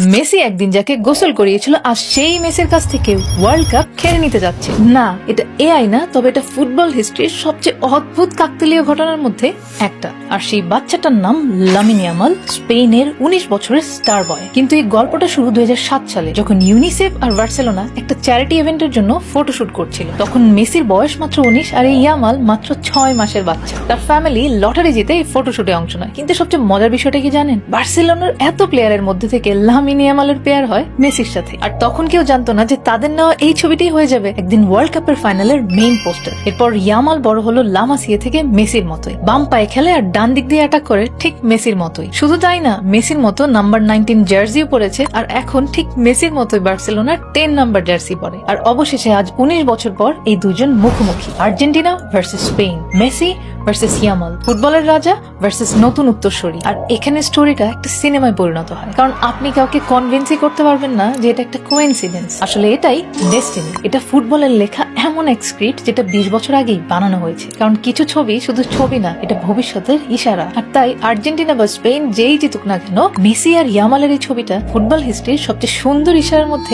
Messi একদিন যাকে গোসল করিয়েছিল আর সেই মেসির কাছ থেকে ওয়ার্ল্ড কাপ খেলে নিতে যাচ্ছে। না, এটা এআই না, তবে এটা ফুটবল হিস্ট্রির সবচেয়ে অদ্ভুত কাকতালীয় ঘটনার মধ্যে একটা। আর সেই বাচ্চাটার নাম লামিন ইয়ামাল, স্পেনের 19 বছরের স্টার বয়। কিন্তু এই গল্পটা শুরু 2007 সালে, যখন ইউনিসেফ আর বার্সেলোনা একটা চ্যারিটি ইভেন্টের জন্য ফটোশুট করছিল। তখন মেসির বয়স মাত্র 19 আর এই ইয়ামাল মাত্র 6 মাসের বাচ্চা। তার ফ্যামিলি লটারি জিতে এই ফটোশুটে অংশ নেয়। কিন্তু সবচেয়ে মজার বিষয়টা কি জানেন? বার্সেলোনার এত প্লেয়ারের মধ্যে থেকে লামিন ইয়ামালের পেয়ার হয় মেসির সাথে। আর তখন কেউ জানতো না যে তাদের নেওয়া এই ছবিটাই হয়ে যাবে একদিন ওয়ার্ল্ড কাপের ফাইনালের মেইন পোস্টার। এরপর ইয়ামাল বড় হলো লামাসিয়া থেকে মেসির মতোই, বাম পায়ে খেলে আর ডান দিক দিয়ে অ্যাটাক করে ঠিক মেসির মতোই। শুধু তাই না, মেসির মতো নাম্বার 19 জার্সিও পরেছে আর এখন ঠিক মেসির মতোই বার্সেলোনার 10 নাম্বার জার্সি পরে। আর অবশেষে আজ 19 বছর পর এই দুজন মুখোমুখি, Argentina versus Spain, Messi versus Yamal, ফুটবলের রাজা ভার্সেস নতুন উত্তরসূরি। আর এখানে স্টোরিটা একটা সিনেমায় পরিণত হয়, কারণ আপনি কাউকে কনভিন্সই করতে পারবেন না যে এটা একটা কোইন্সিডেন্স। আসলে এটাই ডেস্টিনি। এটা ফুটবলের লেখা এমন এক স্ক্রিপ্ট যেটা 20 বছর আগেই বানানো হয়েছে। কারণ কিছু ছবি শুধু ছবি না, এটা ভবিষ্যতের ইশারা। আর তাই আর্জেন্টিনা বা স্পেন যেই জিতুক না কেন, মেসি আর ইয়ামালের এই ছবিটা ফুটবল হিস্ট্রির সবচেয়ে সুন্দর ইশারার মধ্যে